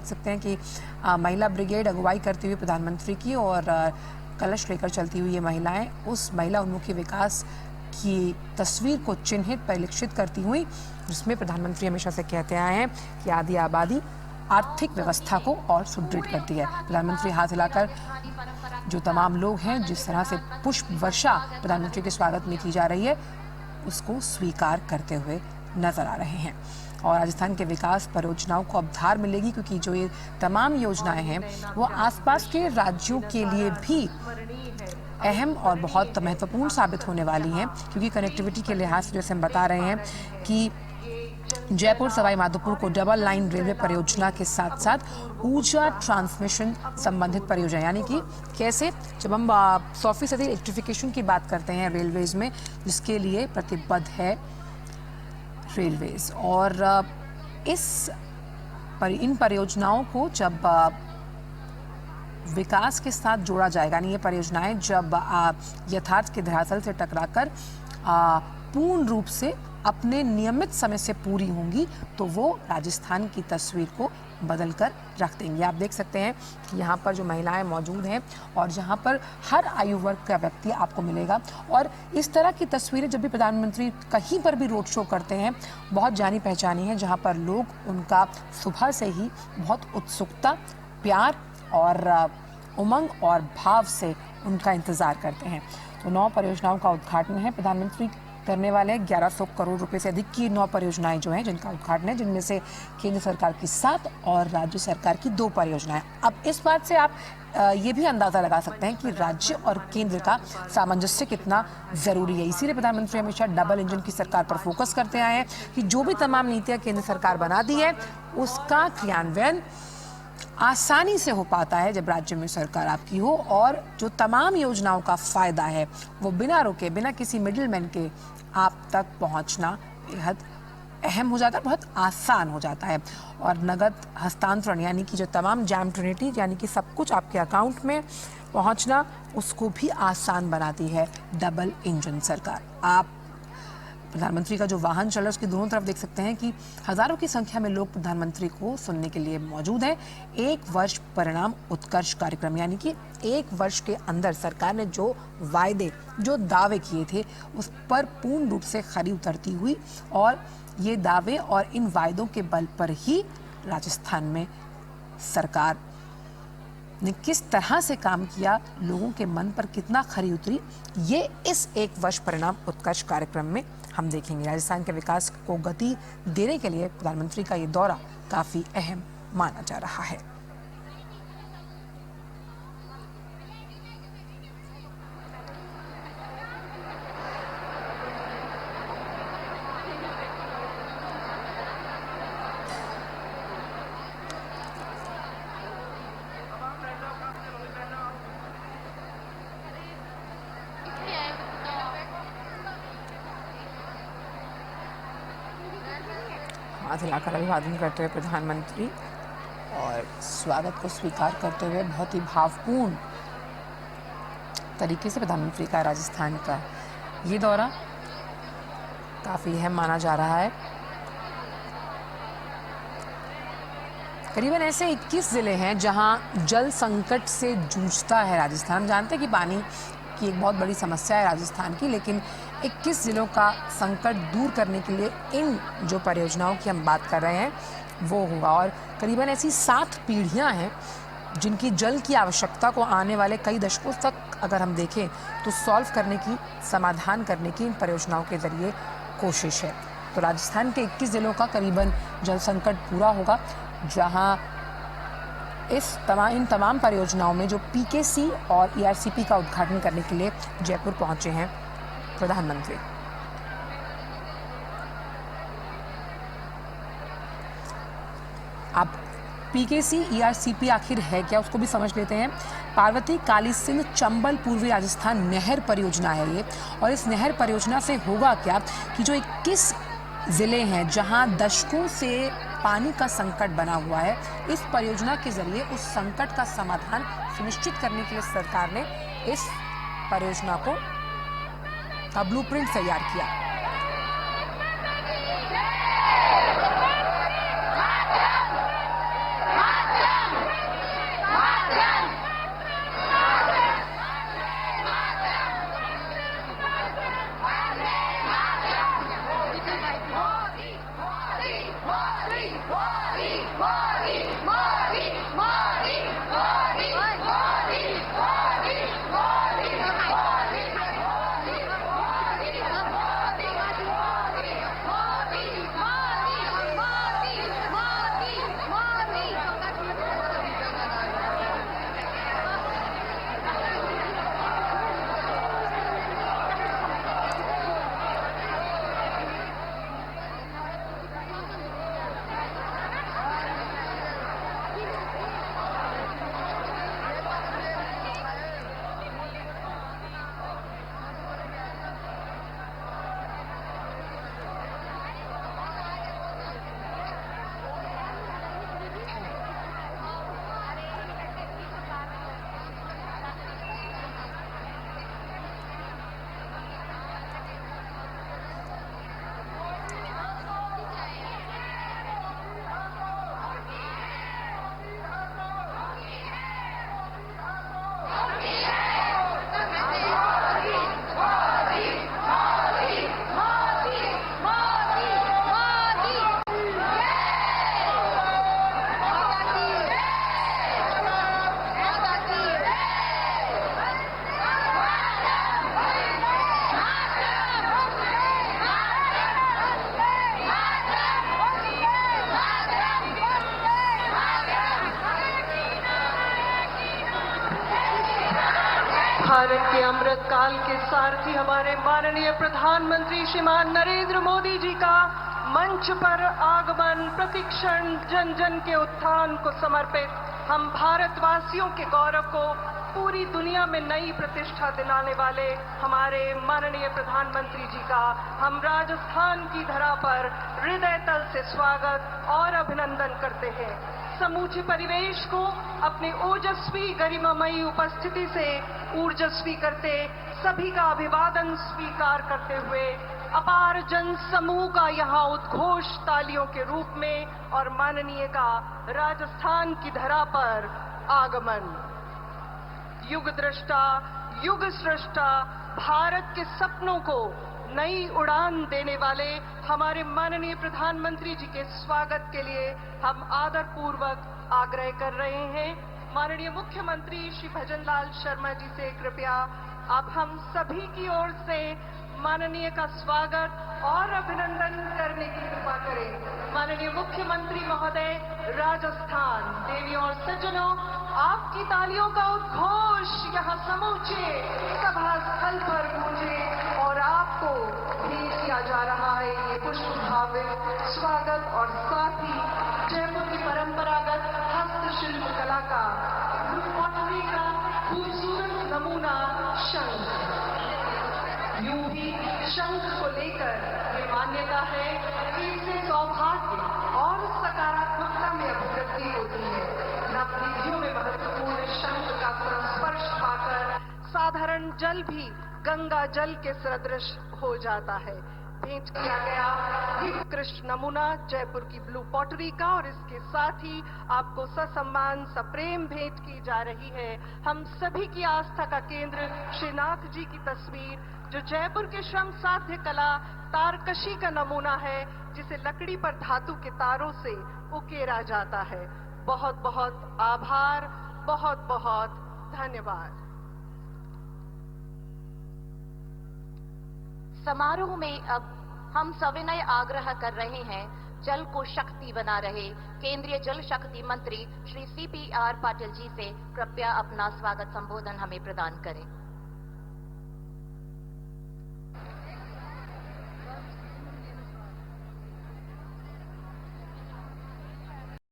देख सकते हैं कि महिला ब्रिगेड अगुवाई करती हुई प्रधानमंत्री की और कलश लेकर चलती हुई ये महिलाएं उस महिला उन्मुखी विकास की तस्वीर को चिन्हित परिलक्षित करती हुई, जिसमें प्रधानमंत्री हमेशा से कहते आए हैं कि आधी आबादी आर्थिक व्यवस्था को और सुदृढ़ करती है। प्रधानमंत्री हाथ हिलाकर जो तमाम लोग हैं, जिस तरह से पुष्प वर्षा प्रधानमंत्री के स्वागत में की जा रही है, उसको स्वीकार करते हुए नजर आ रहे हैं। और राजस्थान के विकास परियोजनाओं को अब धार मिलेगी, क्योंकि जो ये तमाम योजनाएं हैं वो आसपास के राज्यों के लिए भी अहम और बहुत महत्वपूर्ण साबित होने वाली हैं, क्योंकि कनेक्टिविटी के लिहाज से जैसे हम बता रहे हैं कि जयपुर सवाई माधोपुर को डबल लाइन रेलवे परियोजना के साथ साथ ऊर्जा ट्रांसमिशन संबंधित परियोजना, यानी कि कैसे जब हम 100% इलेक्ट्रिफिकेशन की बात करते हैं रेलवेज में, जिसके लिए प्रतिबद्ध है रेलवेज। और इन परियोजनाओं को जब विकास के साथ जोड़ा जाएगा, यानी ये परियोजनाएं जब यथार्थ के धरातल से टकराकर पूर्ण रूप से अपने नियमित समय से पूरी होंगी, तो वो राजस्थान की तस्वीर को बदल कर रख देंगे। आप देख सकते हैं कि यहाँ पर जो महिलाएं मौजूद हैं और जहाँ पर हर आयु वर्ग का व्यक्ति आपको मिलेगा। और इस तरह की तस्वीरें जब भी प्रधानमंत्री कहीं पर भी रोड शो करते हैं, बहुत जानी पहचानी है, जहाँ पर लोग उनका सुबह से ही बहुत उत्सुकता, प्यार और उमंग और भाव से उनका इंतज़ार करते हैं। तो 9 परियोजनाओं का उद्घाटन है प्रधानमंत्री करने वाले। 1100 करोड़ रुपए से अधिक की 9 परियोजनाएं जो हैं जिनका उद्घाटन है, जिनमें से केंद्र सरकार की 7 और राज्य सरकार की 2 परियोजनाएं। अब इस बात से आप ये भी अंदाज़ा लगा सकते हैं कि राज्य और केंद्र का सामंजस्य कितना ज़रूरी है। इसीलिए प्रधानमंत्री हमेशा डबल इंजन की सरकार पर फोकस करते आए हैं कि जो भी तमाम नीतियाँ केंद्र सरकार बना दी है, उसका क्रियान्वयन आसानी से हो पाता है जब राज्य में सरकार आपकी हो, और जो तमाम योजनाओं का फ़ायदा है वो बिना रुके, बिना किसी मिडिलमैन के आप तक पहुंचना बेहद अहम हो जाता है, बहुत आसान हो जाता है। और नगद हस्तांतरण, यानी कि जो तमाम जैम ट्रिनिटी, यानी कि सब कुछ आपके अकाउंट में पहुंचना, उसको भी आसान बनाती है डबल इंजन सरकार। आप प्रधानमंत्री का जो वाहन चल रहा है उसकी दोनों तरफ देख सकते हैं कि हजारों की संख्या में लोग प्रधानमंत्री को सुनने के लिए मौजूद हैं। 1 वर्ष परिणाम उत्कर्ष कार्यक्रम, यानी कि 1 वर्ष के अंदर सरकार ने जो वायदे, जो दावे किए थे, उस पर पूर्ण रूप से खरी उतरती हुई। और ये दावे और इन वायदों के बल पर ही राजस्थान में सरकार ने किस तरह से काम किया, लोगों के मन पर कितना खरी उतरी, ये इस 1 वर्ष परिणाम उत्कर्ष कार्यक्रम में हम देखेंगे। राजस्थान के विकास को गति देने के लिए प्रधानमंत्री का ये दौरा काफी अहम माना जा रहा है। हाथ हिलाकर अभिवादन करते हुए प्रधानमंत्री और स्वागत को स्वीकार करते हुए बहुत ही भावपूर्ण तरीके से प्रधानमंत्री का राजस्थान का ये दौरा काफ़ी अहम माना जा रहा है। करीबन ऐसे 21 ज़िले हैं जहां जल संकट से जूझता है राजस्थान। जानते हैं कि पानी की एक बहुत बड़ी समस्या है राजस्थान की, लेकिन 21 ज़िलों का संकट दूर करने के लिए इन जो परियोजनाओं की हम बात कर रहे हैं वो होगा। और करीबन ऐसी 7 पीढ़ियां हैं जिनकी जल की आवश्यकता को आने वाले कई दशकों तक अगर हम देखें तो सॉल्व करने की, समाधान करने की इन परियोजनाओं के ज़रिए कोशिश है। तो राजस्थान के 21 ज़िलों का करीबन जल संकट पूरा होगा, जहां इन तमाम परियोजनाओं में जो पीकेसी और ईआरसीपी का उद्घाटन करने के लिए जयपुर पहुंचे हैं प्रधानमंत्री। अब पीकेसी ईआरसीपी आखिर है क्या, उसको भी समझ लेते हैं। पार्वती काली सिंध चंबल पूर्वी राजस्थान नहर परियोजना है ये, और इस नहर परियोजना से होगा क्या कि जो 21 ज़िले हैं जहां दशकों से पानी का संकट बना हुआ है, इस परियोजना के जरिए उस संकट का समाधान सुनिश्चित करने के लिए सरकार ने इस परियोजना का ब्लूप्रिंट तैयार किया। भारत के अमृत काल के सारथी हमारे माननीय प्रधानमंत्री श्रीमान नरेंद्र मोदी जी का मंच पर आगमन प्रतिक्षण जन जन के उत्थान को समर्पित हम भारतवासियों के गौरव को पूरी दुनिया में नई प्रतिष्ठा दिलाने वाले हमारे माननीय प्रधानमंत्री जी का हम राजस्थान की धरा पर हृदय तल से स्वागत और अभिनंदन करते हैं। समूचे परिवेश को अपने ओजस्वी गरिमामयी उपस्थिति से ऊर्जस्वी करते सभी का अभिवादन स्वीकार करते हुए अपार जन समूह का यहाँ उद्घोष तालियों के रूप में और माननीय का राजस्थान की धरा पर आगमन। युग दृष्टा युग सृष्टा भारत के सपनों को नई उड़ान देने वाले हमारे माननीय प्रधानमंत्री जी के स्वागत के लिए हम आदरपूर्वक आग्रह कर रहे हैं। माननीय मुख्यमंत्री श्री भजनलाल शर्मा जी से कृपया आप हम सभी की ओर से माननीय का स्वागत और अभिनंदन करने की कृपा करें। माननीय मुख्यमंत्री महोदय, राजस्थान देवी और सज्जनों, आपकी तालियों का उद्घोष यहाँ समूचे सभा स्थल पर गूंजे और आपको भेंट किया जा रहा है ये पुष्पभावित स्वागत और साथ ही जयपुर की परंपरागत हस्तशिल्प कला का पॉटरी का खूबसूरत नमूना शंख। यूं ही शंख को लेकर ये मान्यता है कि इससे सौभाग्य और सकारात्मकता में अभिवृद्धि होती है। नवनिधियों में महत्वपूर्ण शंख का संस्पर्श पाकर साधारण जल भी गंगा जल के सदृश हो जाता है। भेंट किया गया उत्कृष्ट नमूना जयपुर की ब्लू पॉटरी का और इसके साथ ही आपको ससम्मान सप्रेम भेंट की जा रही है हम सभी की आस्था का केंद्र श्रीनाथ जी की तस्वीर, जो जयपुर के श्रम साध्य कला तारकशी का नमूना है, जिसे लकड़ी पर धातु के तारों से उकेरा जाता है। बहुत बहुत आभार, बहुत बहुत धन्यवाद। समारोह में अब हम सविनय आग्रह कर रहे हैं जल को शक्ति बना रहे केंद्रीय जल शक्ति मंत्री श्री CPR पाटिल जी से कृपया अपना स्वागत संबोधन हमें प्रदान करें।